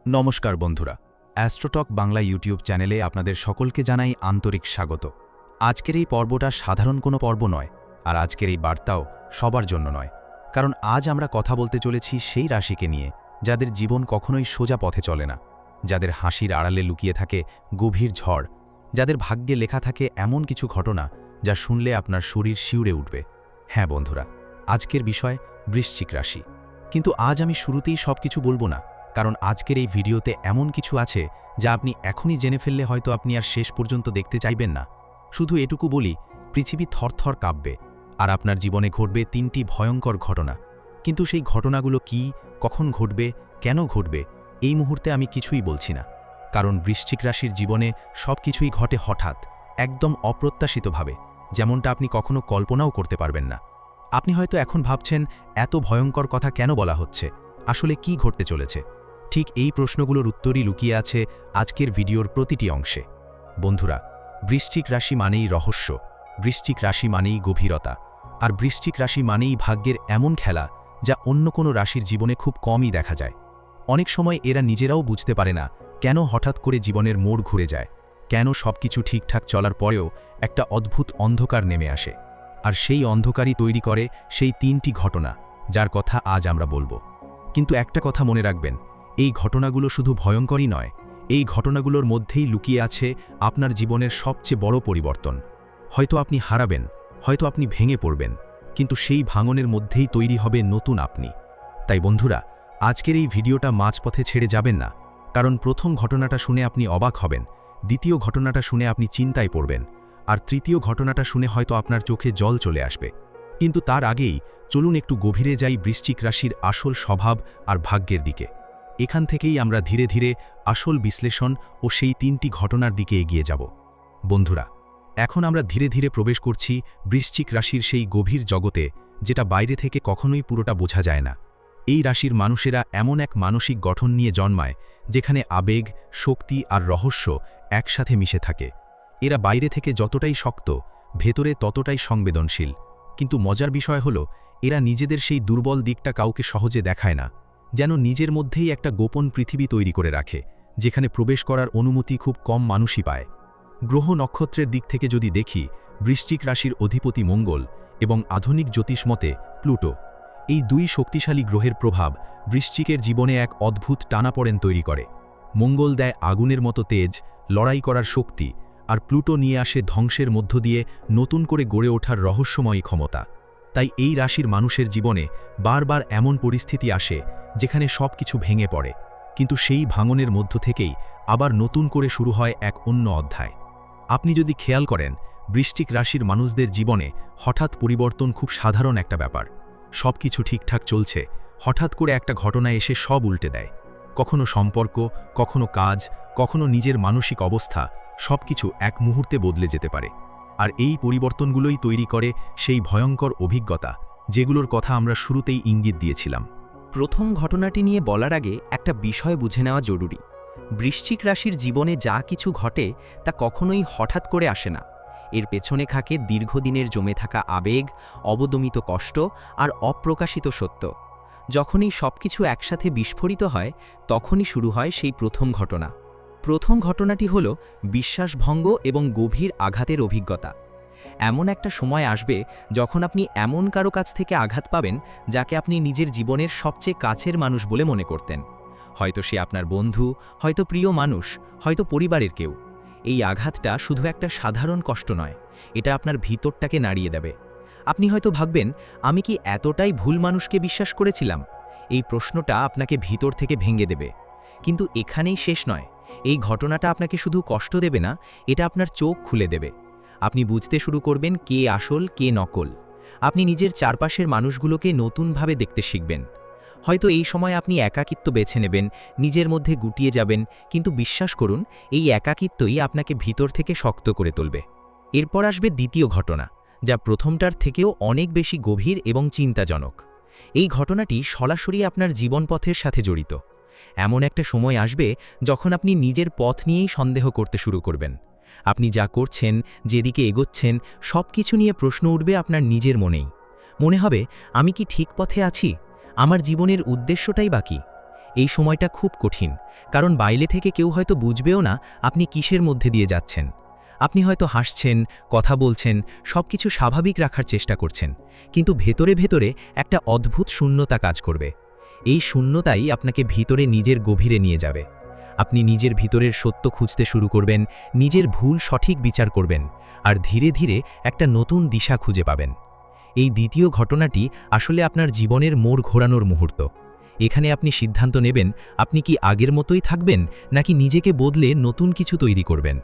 নমস্কার বন্ধুরা, অ্যাস্ট্রোটক বাংলা ইউটিউব চ্যানেলে আপনাদের সকলকে জানাই আন্তরিক স্বাগত। আজকের এই পর্বটা সাধারণ কোনো পর্ব নয়, আর আজকের এই বার্তাও সবার জন্য নয়, কারণ আজ আমরা কথা বলতে চলেছি সেই রাশিকে নিয়ে যাদের জীবন কখনোই সোজা পথে চলে না, যাদের হাসির আড়ালে লুকিয়ে থাকে গভীর ঝড়, যাদের ভাগ্যে লেখা থাকে এমন কিছু ঘটনা যা শুনলে আপনার শরীর শিউরে উঠবে। হ্যাঁ বন্ধুরা, আজকের বিষয় বৃশ্চিক রাশি। কিন্তু আজ আমি শুরুতেই সবকিছু বলবো না, কারণ আজকের এই ভিডিওতে এমন কিছু আছে যা আপনি এখনই জেনে ফেললে হয়তো আপনি আর শেষ পর্যন্ত দেখতে চাইবেন না। শুধু এটুকু বলি, পৃথিবী থরথর কাঁপবে, আর আপনার জীবনে ঘটবে 3টি ভয়ঙ্কর ঘটনা। কিন্তু সেই ঘটনাগুলো কি, কখন ঘটবে, কেন ঘটবে, এই মুহূর্তে আমি কিছুই বলছি না, কারণ বৃশ্চিক রাশির জীবনে সব কিছুই ঘটে হঠাৎ, একদম অপ্রত্যাশিতভাবে, যেমনটা আপনি কখনো কল্পনাও করতে পারবেন না। আপনি হয়তো এখন ভাবছেন, এত ভয়ঙ্কর কথা কেন বলা হচ্ছে, আসলে কি ঘটতে চলেছে? ঠিক এই প্রশ্নগুলোর উত্তরই লুকিয়ে আছে আজকের ভিডিওর প্রতিটি অংশে। বন্ধুরা, বৃশ্চিক রাশি মানেই রহস্য, বৃশ্চিক রাশি মানেই গভীরতা, আর বৃশ্চিক রাশি মানেই ভাগ্যের এমন খেলা যা অন্য কোনো রাশির জীবনে খুব কমই দেখা যায়। অনেক সময় এরা নিজেরাও বুঝতে পারে না কেন হঠাৎ করে জীবনের মোড় ঘুরে যায়, কেন সবকিছু ঠিকঠাক চলার পরেও একটা অদ্ভুত অন্ধকার নেমে আসে। আর সেই অন্ধকারই তৈরি করে সেই 3টি ঘটনা যার কথা আজ আমরা বলবো। কিন্তু একটা কথা মনে রাখবেন, এই ঘটনাগুলো শুধু ভয়ঙ্করই নয়, এই ঘটনাগুলোর মধ্যেই লুকিয়ে আছে আপনার জীবনের সবচেয়ে বড় পরিবর্তন। হয়তো আপনি হারাবেন, হয়তো আপনি ভেঙে পড়বেন, কিন্তু সেই ভাঙনের মধ্যেই তৈরি হবে নতুন আপনি। তাই বন্ধুরা, আজকের এই ভিডিওটা মাঝপথে ছেড়ে যাবেন না, কারণ প্রথম ঘটনাটা শুনে আপনি অবাক হবেন, দ্বিতীয় ঘটনাটা শুনে আপনি চিন্তায় পড়বেন, আর তৃতীয় ঘটনাটা শুনে হয়তো আপনার চোখে জল চলে আসবে। কিন্তু তার আগেই চলুন একটু গভীরে যাই বৃশ্চিক রাশির আসল স্বভাব আর ভাগ্যের দিকে। এখান থেকেই আমরা ধীরে ধীরে আসল বিশ্লেষণ ও সেই 3টি ঘটনার দিকে এগিয়ে যাব। বন্ধুরা, এখন আমরা ধীরে ধীরে প্রবেশ করছি বৃশ্চিক রাশির সেই গভীর জগতে, যেটা বাইরে থেকে কখনোই পুরোটা বোঝা যায় না। এই রাশির মানুষেরা এমন এক মানসিক গঠন নিয়ে জন্মায় যেখানে আবেগ, শক্তি আর রহস্য একসাথে মিশে থাকে। এরা বাইরে থেকে যতটাই শক্ত, ভেতরে ততটাই সংবেদনশীল। কিন্তু মজার বিষয় হলো, এরা নিজেদের সেই দুর্বল দিকটা কাউকে সহজে দেখায় না, যেন নিজের মধ্যেই একটা গোপন পৃথিবী তৈরি করে রাখে, যেখানে প্রবেশ করার অনুমতি খুব কম মানুষই পায়। গ্রহ নক্ষত্রের দিক থেকে যদি দেখি, বৃশ্চিক রাশির অধিপতি মঙ্গল এবং আধুনিক জ্যোতিষ মতে প্লুটো, এই 2 শক্তিশালী গ্রহের প্রভাব বৃশ্চিকের জীবনে এক অদ্ভুত টানাপড়েন তৈরি করে। মঙ্গল দেয় আগুনের মতো তেজ, লড়াই করার শক্তি, আর প্লুটো নিয়ে আসে ধ্বংসের মধ্য দিয়ে নতুন করে গড়ে ওঠার রহস্যময়ী ক্ষমতা। তাই এই রাশির মানুষের জীবনে বারবার এমন পরিস্থিতি আসে যেখানে সব কিছু ভেঙে পড়ে, কিন্তু সেই ভাঙনের মধ্য থেকেই আবার নতুন করে শুরু হয় এক অন্য অধ্যায়। আপনি যদি খেয়াল করেন, বৃশ্চিক রাশির মানুষদের জীবনে হঠাৎ পরিবর্তন খুব সাধারণ একটা ব্যাপার। সব কিছু ঠিকঠাক চলছে, হঠাৎ করে একটা ঘটনা এসে সব উল্টে দেয়। কখনো সম্পর্ক, কখনো কাজ, কখনো নিজের মানসিক অবস্থা, সব কিছু এক মুহূর্তে বদলে যেতে পারে। আর এই পরিবর্তনগুলোই তৈরি করে সেই ভয়ঙ্কর অভিজ্ঞতা, যেগুলোর কথা আমরা শুরুতেই ইঙ্গিত দিয়েছিলাম। প্রথম ঘটনাটি নিয়ে বলার আগে একটা বিষয় বুঝে নেওয়া জরুরি। বৃশ্চিক রাশির জীবনে যা কিছু ঘটে তা কখনোই হঠাৎ করে আসে না। এর পেছনে থাকে দীর্ঘদিনের জমে থাকা আবেগ, অবদমিত কষ্ট আর অপ্রকাশিত সত্য। যখনই সবকিছু একসাথে বিস্ফোরিত হয়, তখনই শুরু হয় সেই প্রথম ঘটনা। প্রথম ঘটনাটি হল বিশ্বাসভঙ্গ এবং গভীর আঘাতের অভিজ্ঞতা। এমন একটা সময় আসবে যখন আপনি এমন কারো কাছ থেকে আঘাত পাবেন যাকে আপনি নিজের জীবনের সবচেয়ে কাছের মানুষ বলে মনে করতেন। হয়তো সে আপনার বন্ধু, হয়তো প্রিয় মানুষ, হয়তো পরিবারের কেউ। এই আঘাতটা শুধু একটা সাধারণ কষ্ট নয়, এটা আপনার ভিতরটাকে নাড়িয়ে দেবে। আপনি হয়তো ভাববেন, আমি কি এতটাই ভুল মানুষকে বিশ্বাস করেছিলাম? এই প্রশ্নটা আপনাকে ভিতর থেকে ভেঙে দেবে। কিন্তু এখানেই শেষ নয়। এই ঘটনাটা আপনাকে শুধু কষ্ট দেবে না, এটা আপনার চোখ খুলে দেবে। আপনি বুঝতে শুরু করবেন কে আসল, কে নকল। আপনি নিজের চারপাশের মানুষগুলোকে নতুনভাবে দেখতে শিখবেন। হয়তো এই সময় আপনি একাকিত্ব বেছে নেবেন, নিজের মধ্যে গুটিয়ে যাবেন, কিন্তু বিশ্বাস করুন, এই একাকিত্বই আপনাকে ভিতর থেকে শক্ত করে তুলবে। এরপর আসবে দ্বিতীয় ঘটনা, যা প্রথমটার থেকেও অনেক বেশি গভীর এবং চিন্তাজনক। এই ঘটনাটি সরাসরি আপনার জীবনপথের সাথে জড়িত। এমন একটা সময় আসবে যখন আপনি নিজের পথ নিয়েই সন্দেহ করতে শুরু করবেন। আপনি যা করছেন, যেদিকে এগোচ্ছেন, সব কিছু নিয়ে প্রশ্ন উঠবে আপনার নিজের মনেই। মনে হবে, আমি কি ঠিক পথে আছি? আমার জীবনের উদ্দেশ্যটাই বাকি। এই সময়টা খুব কঠিন, কারণ বাইরে থেকে কেউ হয়তো বুঝবেও না আপনি কিসের মধ্যে দিয়ে যাচ্ছেন। আপনি হয়তো হাসছেন, কথা বলছেন, সবকিছু স্বাভাবিক রাখার চেষ্টা করছেন, কিন্তু ভেতরে ভেতরে একটা অদ্ভুত শূন্যতা কাজ করবে। এই শূন্যতাই আপনাকে ভিতরে নিজের গভীরে নিয়ে যাবে। আপনি নিজের ভিতরের সত্য খুঁজতে শুরু করবেন, নিজের ভুল সঠিক বিচার করবেন, আর ধীরে ধীরে একটা নতুন দিশা খুঁজে পাবেন। এই দ্বিতীয় ঘটনাটি আসলে আপনার জীবনের মোড় ঘোরানোর মুহূর্ত। এখানে আপনি সিদ্ধান্ত নেবেন আপনি কি আগের মতোই থাকবেন, নাকি নিজেকে বদলে নতুন কিছু তৈরি করবেন।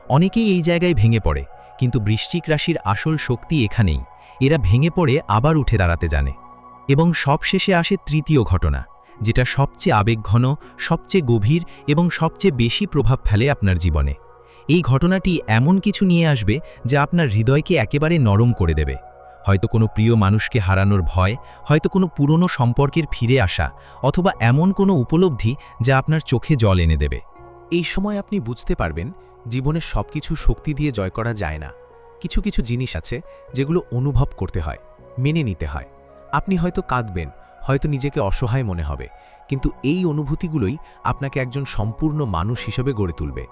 অনেকেই এই জায়গায় ভেঙে পড়ে, কিন্তু বৃশ্চিক রাশির আসল শক্তি এখানেই। এরা ভেঙে পড়ে আবার উঠে দাঁড়াতে জানে। এবং সবশেষে আসে তৃতীয় ঘটনা, যেটা সবচেয়ে আবেগঘন, সবচেয়ে গভীর এবং সবচেয়ে বেশি প্রভাব ফেলে আপনার জীবনে। এই ঘটনাটি এমন কিছু নিয়ে আসবে যা আপনার হৃদয়কে একেবারে নরম করে দেবে। হয়তো কোনো প্রিয় মানুষকে হারানোর ভয়, হয়তো কোনো পুরনো সম্পর্কের ফিরে আসা, অথবা এমন কোনো উপলব্ধি যা আপনার চোখে জল এনে দেবে। এই সময় আপনি বুঝতে পারবেন জীবনের সবকিছু শক্তি দিয়ে জয় করা যায় না। কিছু কিছু জিনিস আছে যেগুলো অনুভব করতে হয়, মেনে নিতে হয়। আপনি হয়তো কাঁদবেন, হয়তো নিজেকে অসহায় মনে হবে, কিন্তু এই অনুভূতিগুলোই আপনাকে একজন সম্পূর্ণ মানুষ হিসেবে গড়ে তুলবে।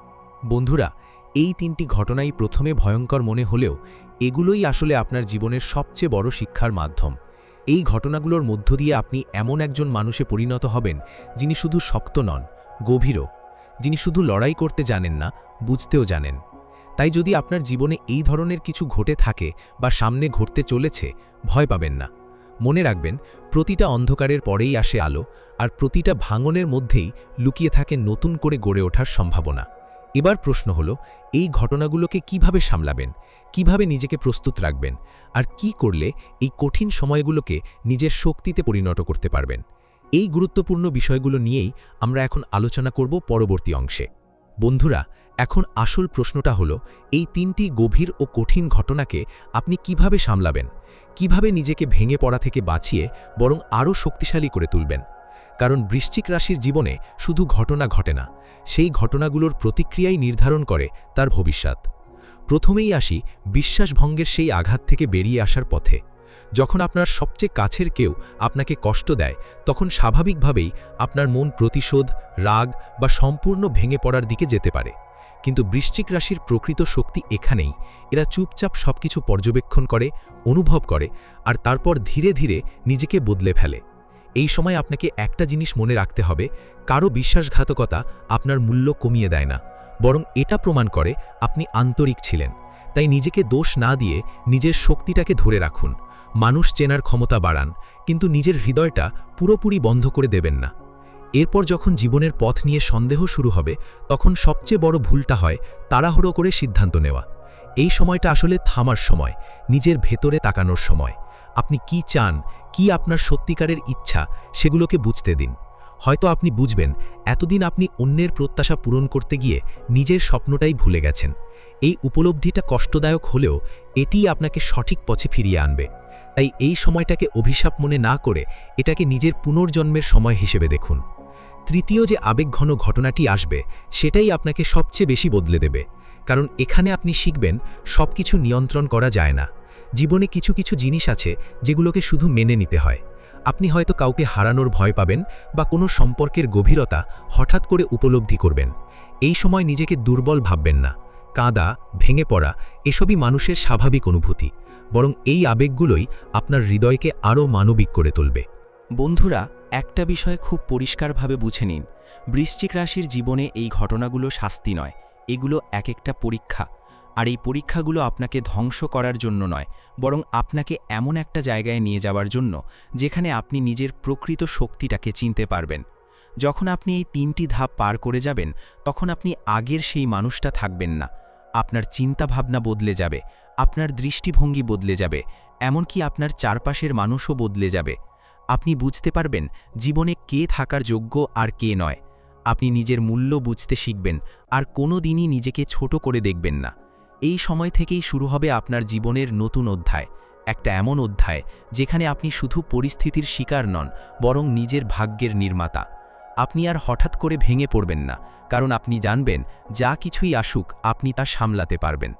বন্ধুরা, এই তিনটি ঘটনাই প্রথমে ভয়ঙ্কর মনে হলেও এগুলোই আসলে আপনার জীবনের সবচেয়ে বড় শিক্ষার মাধ্যম। এই ঘটনাগুলোর মধ্য দিয়ে আপনি এমন একজন মানুষে পরিণত হবেন যিনি শুধু শক্ত নন, গভীরও, যিনি শুধু লড়াই করতে জানেন না, বুঝতেও জানেন। তাই যদি আপনার জীবনে এই ধরনের কিছু ঘটে থাকে বা সামনে ঘটতে চলেছে, ভয় পাবেন না। মনে রাখবেন, প্রতিটা অন্ধকারের পরেই আসে আলো, আর প্রতিটা ভাঙনের মধ্যেই লুকিয়ে থাকে নতুন করে গড়ে ওঠার সম্ভাবনা। এবার প্রশ্ন হলো, এই ঘটনাগুলোকে কিভাবে সামলাবেন, কিভাবে নিজেকে প্রস্তুত রাখবেন, আর কি করলে এই কঠিন সময়গুলোকে নিজের শক্তিতে পরিণত করতে পারবেন। এই গুরুত্বপূর্ণ বিষয়গুলো নিয়েই আমরা এখন আলোচনা করব পরবর্তী অংশে। বন্ধুরা, এখন আসল প্রশ্নটা হলো, এই তিনটি গভীর ও কঠিন ঘটনাকে আপনি কিভাবে সামলাবেন, কিভাবে নিজেকে ভেঙে পড়া থেকে বাঁচিয়ে বরং আরও শক্তিশালী করে তুলবেন। কারণ বৃশ্চিক রাশির জীবনে শুধু ঘটনা ঘটে না, সেই ঘটনাগুলোর প্রতিক্রিয়াই নির্ধারণ করে তার ভবিষ্যৎ। প্রথমেই আসি বিশ্বাসভঙ্গের সেই আঘাত থেকে বেরিয়ে আসার পথে। যখন আপনার সবচেয়ে কাছের কেউ আপনাকে কষ্ট দেয়, তখন স্বাভাবিকভাবেই আপনার মন প্রতিশোধ, রাগ বা সম্পূর্ণ ভেঙে পড়ার দিকে যেতে পারে। কিন্তু বৃশ্চিক রাশির প্রকৃত শক্তি এখানেই। এরা চুপচাপ সবকিছু পর্যবেক্ষণ করে, অনুভব করে, আর তারপর ধীরে ধীরে নিজেকে বদলে ফেলে। এই সময় আপনাকে একটা জিনিস মনে রাখতে হবে, কারো বিশ্বাসঘাতকতা আপনার মূল্য কমিয়ে দেয় না, বরং এটা প্রমাণ করে আপনি আন্তরিক ছিলেন। তাই নিজেকে দোষ না দিয়ে নিজের শক্তিটাকে ধরে রাখুন। মানুষ চেনার ক্ষমতা বাড়ান, কিন্তু নিজের হৃদয়টা পুরোপুরি বন্ধ করে দেবেন না। এরপর যখন জীবনের পথ নিয়ে সন্দেহ শুরু হবে, তখন সবচেয়ে বড় ভুলটা হয় তাড়াহুড়ো করে সিদ্ধান্ত নেওয়া। এই সময়টা আসলে থামার সময়, নিজের ভেতরে তাকানোর সময়। আপনি কি চান, কি আপনার সত্যিকারের ইচ্ছা, সেগুলোকে বুঝতে দিন। হয়তো আপনি বুঝবেন এতদিন আপনি অন্যের প্রত্যাশা পূরণ করতে গিয়ে নিজের স্বপ্নটাই ভুলে গেছেন। এই উপলব্ধিটা কষ্টদায়ক হলেও এটিই আপনাকে সঠিক পথে ফিরিয়ে আনবে। তাই এই সময়টাকে অভিশাপ মনে না করে এটাকে নিজের পুনর্জন্মের সময় হিসেবে দেখুন। তৃতীয় যে আবেগঘন ঘটনাটি আসবে, সেটাই আপনাকে সবচেয়ে বেশি বদলে দেবে। কারণ এখানে আপনি শিখবেন সবকিছু নিয়ন্ত্রণ করা যায় না। জীবনে কিছু কিছু জিনিস আছে যেগুলোকে শুধু মেনে নিতে হয়। আপনি হয়তো কাউকে হারানোর ভয় পাবেন, বা কোনো সম্পর্কের গভীরতা হঠাৎ করে উপলব্ধি করবেন। এই সময় নিজেকে দুর্বল ভাববেন না। কাঁদা, ভেঙে পড়া এসবই মানুষের স্বাভাবিক অনুভূতি, বরং এই আবেগগুলোই আপনার হৃদয়কে আরও মানবিক করে তুলবে। বন্ধুরা, একটা বিষয় খুব পরিষ্কারভাবে বুঝে নিন, বৃশ্চিক রাশির জীবনে এই ঘটনাগুলো শাস্তি নয়, এগুলো এক একটা পরীক্ষা। আর এই পরীক্ষাগুলো আপনাকে ধ্বংস করার জন্য নয়, বরং আপনাকে এমন একটা জায়গায় নিয়ে যাওয়ার জন্য যেখানে আপনি নিজের প্রকৃত শক্তিটাকে চিনতে পারবেন। যখন আপনি এই তিনটি ধাপ পার করে যাবেন, তখন আপনি আগের সেই মানুষটা থাকবেন না। আপনার চিন্তাভাবনা বদলে যাবে, আপনার দৃষ্টিভঙ্গি বদলে যাবে, এমনকি আপনার চারপাশের মানুষও বদলে যাবে। আপনি বুঝতে পারবেন জীবনে কে থাকার যোগ্য আর কে নয়। আপনি নিজের মূল্য বুঝতে শিখবেন, আর কোনো দিনই নিজেকে ছোট করে দেখবেন না। এই সময় থেকেই শুরু হবে আপনার জীবনের নতুন অধ্যায়, একটা এমন অধ্যায় যেখানে আপনি শুধু পরিস্থিতির শিকার নন, বরং নিজের ভাগ্যের নির্মাতা। আপনি আর হঠাৎ করে ভেঙে পড়বেন না, কারণ আপনি জানবেন যা কিছুই আসুক আপনি তা সামলাতে পারবেন।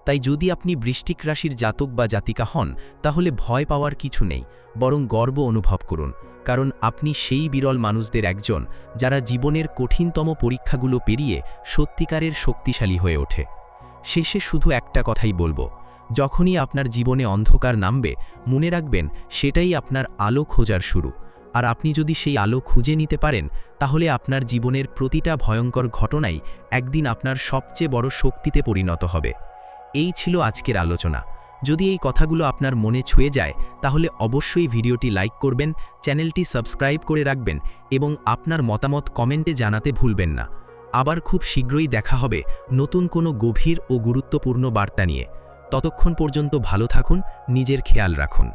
তাই যদি আপনি বৃশ্চিক রাশির জাতক বা জাতিকা হন, তাহলে ভয় পাওয়ার কিছু নেই, বরং গর্ব অনুভব করুন। কারণ আপনি সেই বিরল মানুষদের একজন যারা জীবনের কঠিনতম পরীক্ষাগুলো পেরিয়ে সত্যিকারের শক্তিশালী হয়ে ওঠে। শেষে শুধু একটা কথাই বলবো, যখনই আপনার জীবনে অন্ধকার নামবে, মনে রাখবেন সেটাই আপনার আলো খোঁজার শুরু। আর আপনি যদি সেই আলো খুঁজে নিতে পারেন, তাহলে আপনার জীবনের প্রতিটা ভয়ঙ্কর ঘটনাই একদিন আপনার সবচেয়ে বড় শক্তিতে পরিণত হবে। এই ছিল আজকের আলোচনা। যদি এই কথাগুলো আপনার মনে ছুঁয়ে যায়, তাহলে অবশ্যই ভিডিওটি লাইক করবেন, চ্যানেলটি সাবস্ক্রাইব করে রাখবেন এবং আপনার মতামত কমেন্টে জানাতে ভুলবেন না। আবার খুব শীঘ্রই দেখা হবে নতুন কোনো গভীর ও গুরুত্বপূর্ণ বার্তা নিয়ে। ততক্ষণ পর্যন্ত ভালো থাকুন, নিজের খেয়াল রাখুন।